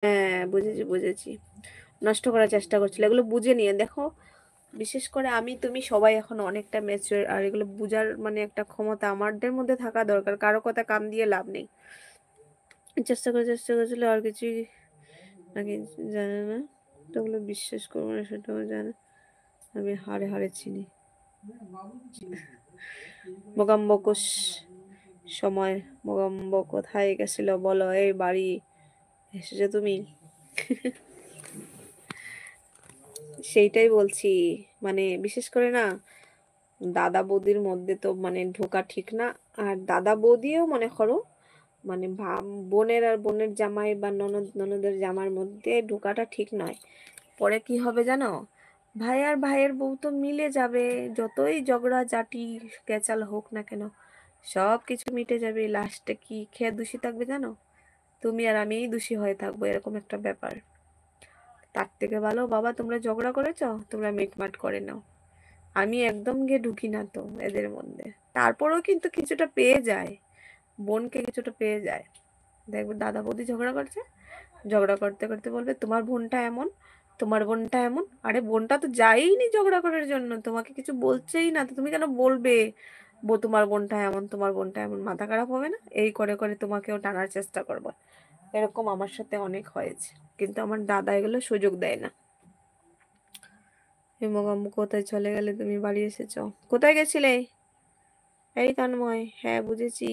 হ্যাঁ, বুঝেছি বুঝেছি। নষ্ট করার চেষ্টা করছিল। এগুলো বুঝে নিয়ে দেখো, বিশেষ করে আমি তুমি সবাই এখন অনেকটা ম্যাচিওর, আর এগুলো বুঝার মানে একটা ক্ষমতা আমাদের মধ্যে থাকা দরকার। কারো কথা কান দিয়ে লাভ নেই। চেষ্টা করেছিল আর কিছুই নাকি জানে না, তো ওগুলো বিশ্বাস করবো না সেটাও জানে। আমি হাড়ে হাড়ে চিনি। মোগাম্বকুশ সময় মোগাম্ব কোথায় গেছিল বলো, এই বাড়ি এসেছো তুমি। সেইটাই বলছি, মানে বিশেষ করে না দাদা বৌদির মধ্যে তো মানে ঢোকা ঠিক না। আর দাদা বৌদিও মনে করো মানে বোনের আর বোনের জামাই বা ননদ ননদের জামার মধ্যে ঢোকাটা ঠিক নয়। পরে কি হবে জানো, ভাই আর ভাইয়ের বউ তো মিলে যাবে, যতই ঝগড়া জাটি কেচাল হোক না কেন সব কিছু মিটে যাবে। লাস্টে কি খেয়ে দোষী থাকবে জানো, তুমি আর আমিই দোষী হয়ে থাকবো, এরকম একটা ব্যাপার। তার থেকে ভালো বাবা তোমরা ঝগড়া করেছো, তোমরা মিটমাট করে নাও। আমি একদম গিয়ে ঢুকি না তো এদের মধ্যে। তারপরেও কিন্তু কিছুটা পেয়ে যায়, বোনকে কিছুটা পেয়ে যায়। দেখবে দাদা বৌদি ঝগড়া করছে, ঝগড়া করতে করতে বলবে তোমার বোনটা এমন, তোমার বোনটা এমন। আরে বোনটা তো যায়নি ঝগড়া করার জন্য, তোমাকে কিছু বলছেই না, তো তুমি কেন বলবে তোমার বোনটা এমন, তোমার বোনটা এমন। মাথা খারাপ হবে না? এই করে করে তোমাকেও টানার চেষ্টা করবো। এরকম আমার সাথে অনেক হয়েছে, কিন্তু আমার দাদা এগুলো সুযোগ দেয় না। হেমগম্ব কোথায় চলে গেলে তুমি, বাড়ি এসেছো? কোথায় গেছিলে? এই তন্ময়, হ্যাঁ বুঝেছি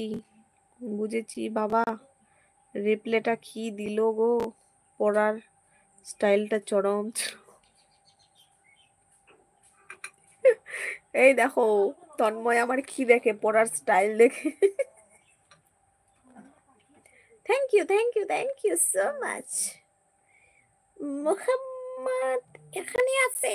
বুঝেছি বাবা। রিপ্লেটা কি দিল গো, পড়ার স্টাইলটা চরম। এই দেখো, তন্ময় আমার কি দেখে, পড়ার স্টাইল দেখে। Thank you thank you thank you so much. Mohammad এখানে আছে।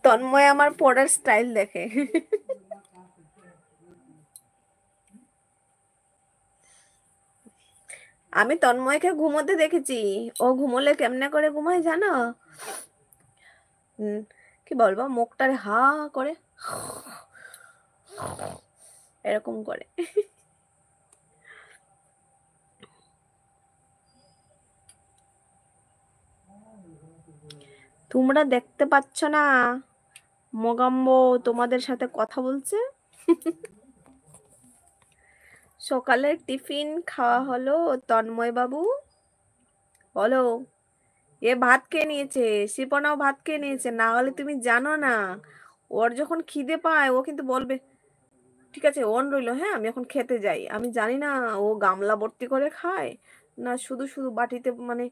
তন্ময় আমার পড়ার স্টাইল দেখে। আমি তন্ময়কে ঘুমোতে দেখেছি। ও ঘুমোলে কেমনে করে ঘুমায় জানো? কি বলবো, মুখটারে হা করে এরকম করে। তোমরা দেখতে পাচ্ছ না মোগাম্ব তোমাদের সাথে কথা বলছে? সকালের টিফিন খাওয়া হলো তন্ময় বাবু? বলো। এ ভাত খেয়ে নিয়েছে, শিপনাও ভাত খেয়ে নিয়েছে, না হলে তুমি জানো না ওর যখন খিদে পায় ও কিন্তু বলবে ঠিক আছে অন রইলো, হ্যাঁ আমি এখন খেতে যাই। আমি জানি না ও গামলা ভর্তি করে খায় না শুধু শুধু বাটিতে মানে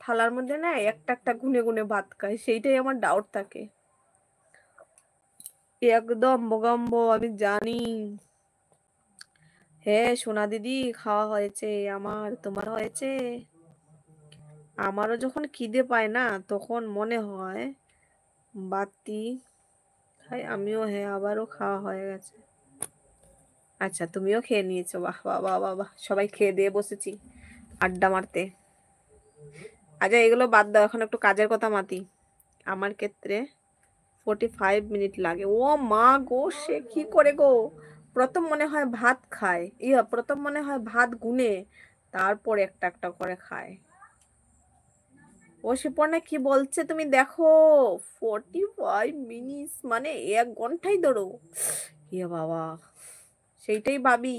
থালার মধ্যে নেয় একটা একটা গুনে গুনে ভাত খায়, সেইটাই আমার ডাউট থাকে। একদম বোগাম্ব, আমি জানি। হ্যাঁ সোনা দিদি, খাওয়া হয়েছে আমার, তোমার হয়েছে? আমারও যখন খিদে পায় না তখন মনে হয় বাতি খাই আমিও। হ্যাঁ আবারও খাওয়া হয়ে গেছে। আচ্ছা তুমিও খেয়ে নিয়েছো, বাহ বাহ বাহ বাহ বাহ। সবাই খেয়ে দিয়ে বসেছি আড্ডা মারতে। আচ্ছা এগুলো বাদ দাও, এখন একটু কাজের কথা মাতি। আমার ক্ষেত্রে 45 মিনিট লাগে। ও মা গো, সে কি করে গো! প্রথম মনে হয় ভাত খায়, প্রথম মনে হয় ভাত গুনে তারপর একটা একটা করে খায়। ও শিপর্ণা কি বলছে তুমি দেখো, 45 মিনিট মানে 1 ঘন্টাই ধরো। ইয়ে বাবা, সেইটাই ভাবি।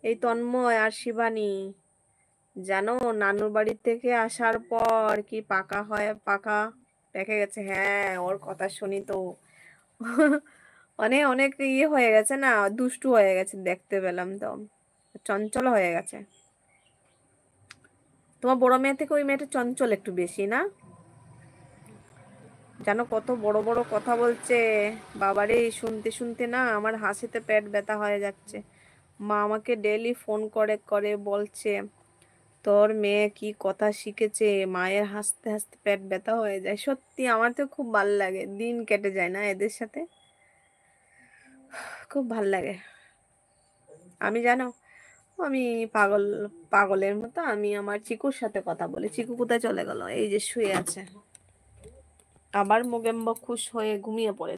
এই তন্ময় আর শিবানী জানো, নানুর বাড়ি থেকে আসার পর কি পাকা হয় পাকা দেখে গেছে। হ্যাঁ ওর কথা শুনি তো। অনেক অনেক ইয়ে হয়ে গেছে না, দুষ্টু হয়ে গেছে দেখতে পেলাম তো, চঞ্চল হয়ে গেছে। তোমার বড় মেয়ে থেকে ওই মেয়েটা চঞ্চল একটু বেশি না? জানো কত বড় বড় কথা বলছে, বাবারে শুনতে শুনতে না আমার হাসিতে পেট ব্যথা হয়ে যাচ্ছে। মা আমাকে ডেইলি ফোন করে করে বলছে তোর মেয়ে কি কথা শিখেছে। মায়ের হাসতে হাসতে পেট ব্যথা হয়ে যায়। সত্যি আমার তো খুব ভাল লাগে, দিন কেটে যায় না এদের সাথে, খুব ভাল লাগে। আমি জানো, আমি পাগল, পাগলের মতো আমি আমার চিকুর সাথে কথা বলি। চিকু কোথায় চলে গেল? এই যে শুয়ে আছে। আবার মোগেম্বো খুশ হয়ে ঘুমিয়ে পড়ে।